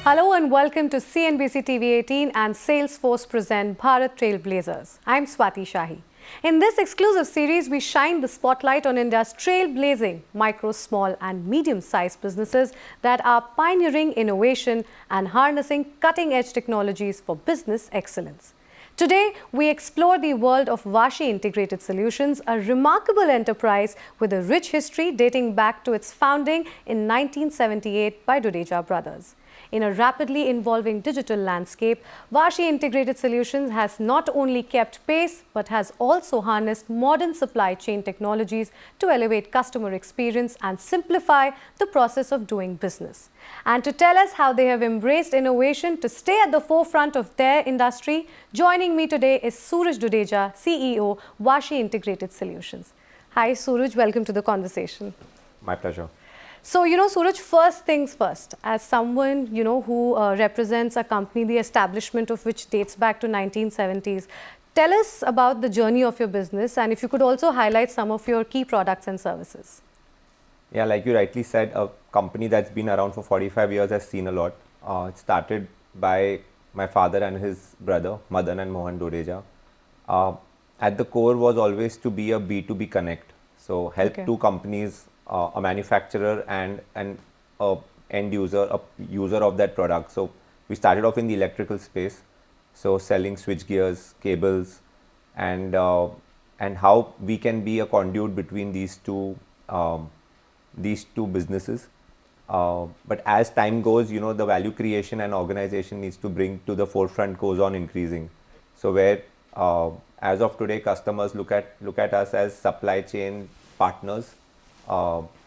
Hello and welcome to CNBC TV 18 and Salesforce present Bharat Trailblazers. I'm Swati Shahi. In this exclusive series, we shine the spotlight on India's trailblazing micro, small and medium-sized businesses that are pioneering innovation and harnessing cutting-edge technologies for business excellence. Today, we explore the world of Vashi Integrated Solutions, a remarkable enterprise with a rich history dating back to its founding in 1978 by Dodeja brothers. In a rapidly evolving digital landscape, Vashi Integrated Solutions has not only kept pace but has also harnessed modern supply chain technologies to elevate customer experience and simplify the process of doing business. And to tell us how they have embraced innovation to stay at the forefront of their industry, joining me today is Suraj Dodeja, CEO, Vashi Integrated Solutions. Hi Suraj, welcome to the conversation. My pleasure. So, Suraj, first things first, as someone, who represents a company, the establishment of which dates back to 1970s, tell us about the journey of your business and if you could also highlight some of your key products and services. Yeah, like you rightly said, a company that's been around for 45 years has seen a lot. It started by my father and his brother, Madan and Mohan Dodeja. At the core was always to be a B2B connect. So help two companies, a manufacturer and an end user, a user of that product. So we started off in the electrical space, so selling switch gears, cables, and how we can be a conduit between these two businesses. But as time goes, the value creation and organization needs to bring to the forefront goes on increasing. So where as of today, customers look at us as supply chain partners,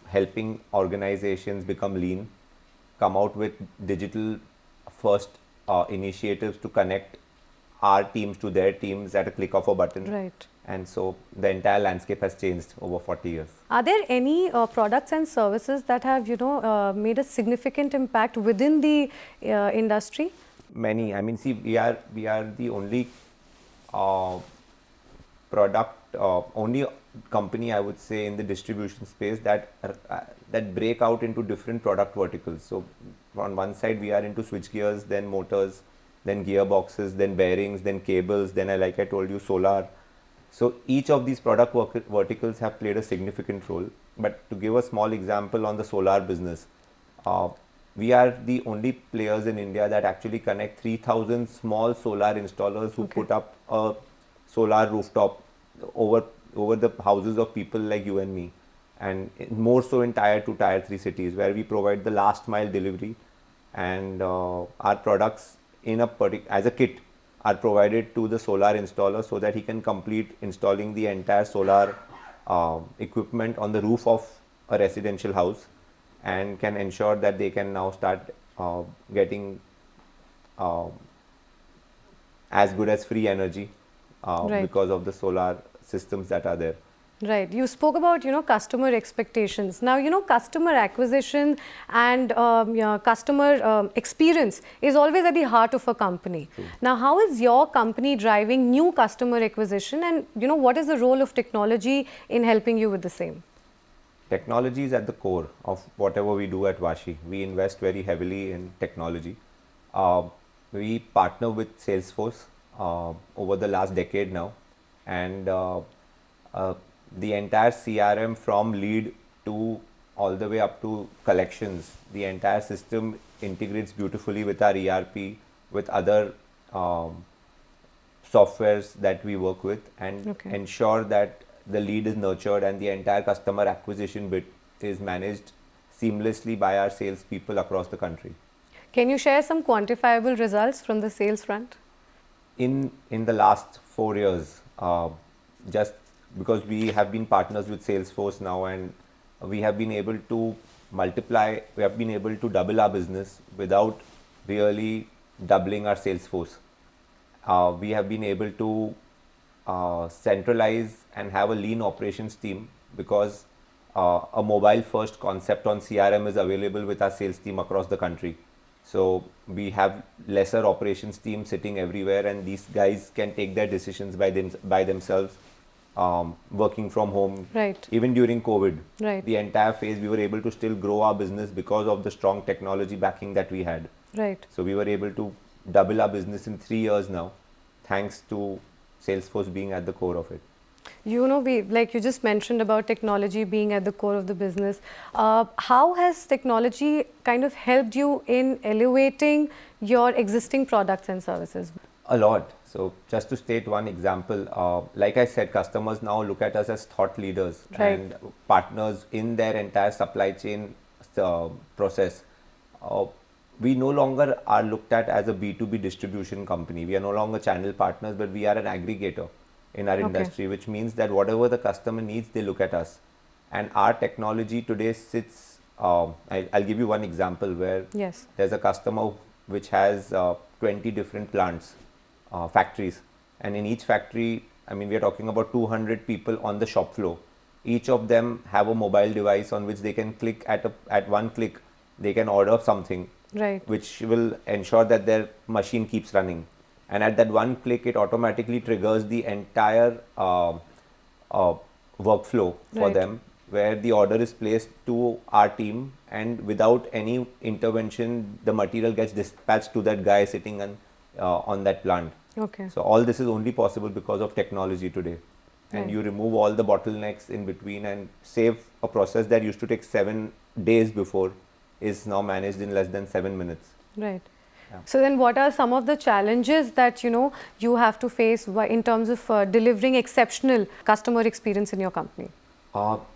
helping organizations become lean, come out with digital first initiatives to connect our teams to their teams at a click of a button. Right. And so the entire landscape has changed over 40 years. Are there any products and services that have, made a significant impact within the industry? Many. I mean, see, we are the only only company, I would say, in the distribution space that break out into different product verticals. So on one side we are into switch gears, then motors, then gearboxes, then bearings, then cables, then like I told you, solar. So each of these product verticals have played a significant role. But to give a small example on the solar business, we are the only players in India that actually connect 3,000 small solar installers who put up a solar rooftop over the houses of people like you and me, and more so in tier 2, tier 3 cities where we provide the last mile delivery, and our products as a kit are provided to the solar installer so that he can complete installing the entire solar equipment on the roof of a residential house and can ensure that they can now start getting as good as free energy because of the solar systems that are there. Right. You spoke about, customer expectations. Now, customer acquisition and customer experience is always at the heart of a company. True. Now, how is your company driving new customer acquisition and, what is the role of technology in helping you with the same? Technology is at the core of whatever we do at Vashi. We invest very heavily in technology. We partner with Salesforce over the last decade now, and the entire CRM from lead to all the way up to collections, the entire system integrates beautifully with our ERP, with other softwares that we work with, and ensure that the lead is nurtured and the entire customer acquisition bit is managed seamlessly by our sales people across the country. Can you share some quantifiable results from the sales front? In the last 4 years, just because we have been partners with Salesforce now, and we have been able to multiply, we have been able to double our business without really doubling our sales force. We have been able to centralize and have a lean operations team because a mobile first concept on CRM is available with our sales team across the country. So we have lesser operations team sitting everywhere, and these guys can take their decisions by themselves, working from home. Right. Even during COVID, right. the entire phase we were able to still grow our business because of the strong technology backing that we had. Right. So we were able to double our business in 3 years now, thanks to Salesforce being at the core of it. You know, we like you just mentioned about technology being at the core of the business. How has technology kind of helped you in elevating your existing products and services? A lot. So just to state one example, like I said, customers now look at us as thought leaders Right. and partners in their entire supply chain process. Uh, we no longer are looked at as a B2B distribution company. We are no longer channel partners, but we are an aggregator in our Okay. industry, which means that whatever the customer needs, they look at us. And our technology today sits, I'll give you one example where Yes. there's a customer which has 20 different plants, factories, and in each factory, I mean, we are talking about 200 people on the shop floor. Each of them have a mobile device on which they can click at one click, they can order something, Right. which will ensure that their machine keeps running. And at that one click, it automatically triggers the entire uh, workflow for Right. them, where the order is placed to our team, and without any intervention, the material gets dispatched to that guy sitting on that plant. Okay. So all this is only possible because of technology today. And Right. you remove all the bottlenecks in between and save a process that used to take 7 days before is now managed in less than 7 minutes. Right. Yeah. So then what are some of the challenges that you have to face in terms of delivering exceptional customer experience in your company?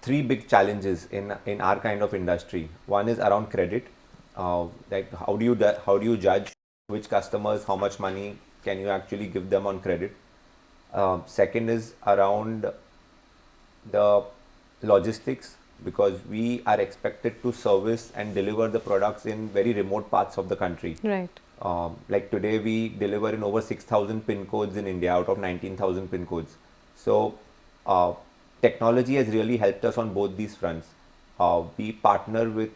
Three big challenges in our kind of industry. One is around credit. Like how do you judge which customers, how much money can you actually give them on credit? Second is around the logistics, because we are expected to service and deliver the products in very remote parts of the country. Right. Like today, we deliver in over 6,000 pin codes in India out of 19,000 pin codes. So, technology has really helped us on both these fronts. We partner with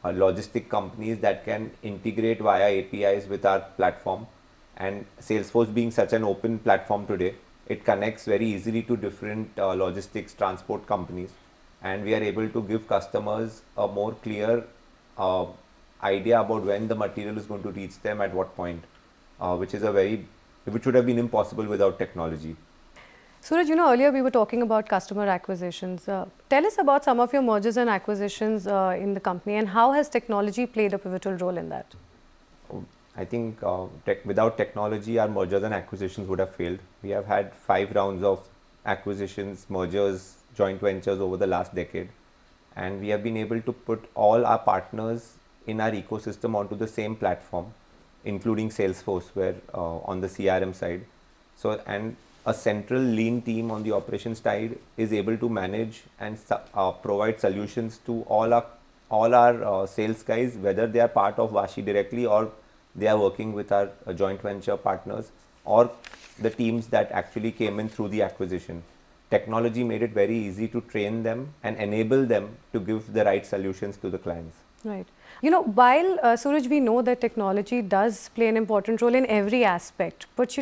logistic companies that can integrate via APIs with our platform. And Salesforce being such an open platform today, it connects very easily to different logistics transport companies. And we are able to give customers a more clear idea about when the material is going to reach them at what point, which would have been impossible without technology. Suraj, earlier we were talking about customer acquisitions. Tell us about some of your mergers and acquisitions in the company, and how has technology played a pivotal role in that? I think without technology, our mergers and acquisitions would have failed. We have had 5 rounds of acquisitions, mergers, joint ventures over the last decade, and we have been able to put all our partners in our ecosystem onto the same platform, including Salesforce, where on the CRM side. So, and a central lean team on the operations side is able to manage and provide solutions to all our sales guys, whether they are part of Vashi directly or they are working with our joint venture partners or the teams that actually came in through the acquisition. Technology made it very easy to train them and enable them to give the right solutions to the clients. Right. While Suraj, we know that technology does play an important role in every aspect. But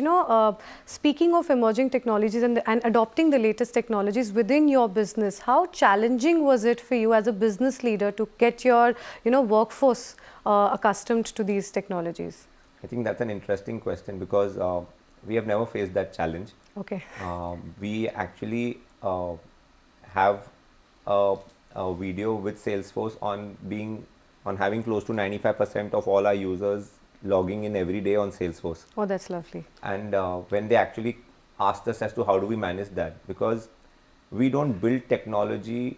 speaking of emerging technologies and adopting the latest technologies within your business, how challenging was it for you as a business leader to get your workforce accustomed to these technologies? I think that's an interesting question, because we have never faced that challenge. Okay. We actually have a video with Salesforce on having close to 95% of all our users logging in every day on Salesforce. Oh, that's lovely. And when they actually asked us as to how do we manage that, because we don't build technology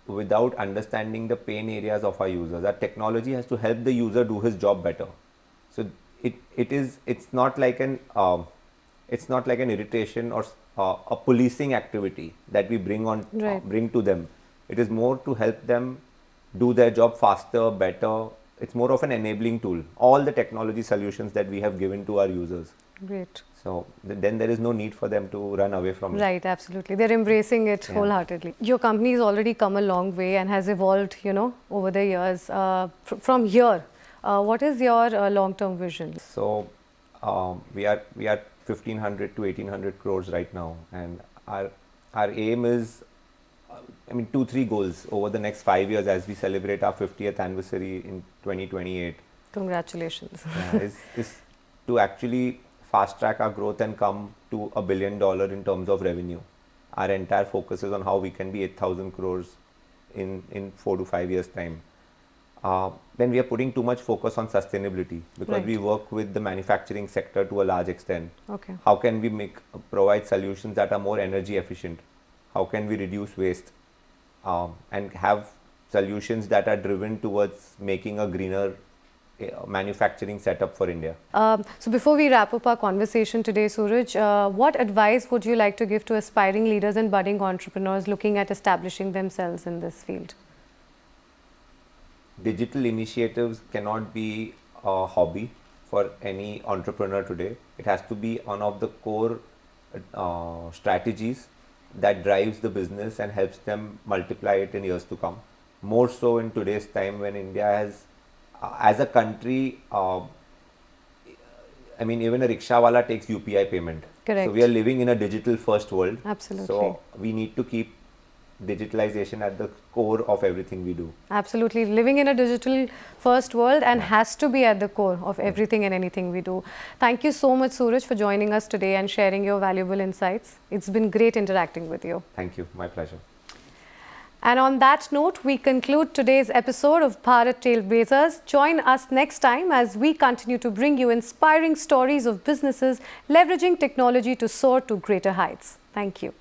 without understanding the pain areas of our users. Our technology has to help the user do his job better. So it's not like an irritation or a policing activity that we bring to them. It is more to help them do their job faster, better. It's more of an enabling tool. All the technology solutions that we have given to our users. Great. So then there is no need for them to run away from it. Right, absolutely. They're embracing it wholeheartedly. Your company has already come a long way and has evolved, over the years. From here, what is your long-term vision? So we are 1,500 to 1,800 crores right now, and our aim is 2-3 goals over the next 5 years as we celebrate our 50th anniversary in 2028. Congratulations. Is to actually fast track our growth and come to $1 billion in terms of revenue. Our entire focus is on how we can be 8,000 crores in 4 to 5 years time. Then we are putting too much focus on sustainability because Right. we work with the manufacturing sector to a large extent. Okay. How can we provide solutions that are more energy efficient? How can we reduce waste and have solutions that are driven towards making a greener manufacturing setup for India? So before we wrap up our conversation today, Suraj, what advice would you like to give to aspiring leaders and budding entrepreneurs looking at establishing themselves in this field? Digital initiatives cannot be a hobby for any entrepreneur today. It has to be one of the core strategies that drives the business and helps them multiply it in years to come. More so in today's time when India has, as a country, even a rickshawala takes UPI payment. Correct. So we are living in a digital first world. Absolutely. So we need to keep digitalization at the core of everything we do. Absolutely. Living in a digital first world and has to be at the core of everything and anything we do. Thank you so much, Suraj, for joining us today and sharing your valuable insights. It's been great interacting with you. Thank you. My pleasure. And on that note, we conclude today's episode of Bharat Trailblazers. Join us next time as we continue to bring you inspiring stories of businesses leveraging technology to soar to greater heights. Thank you.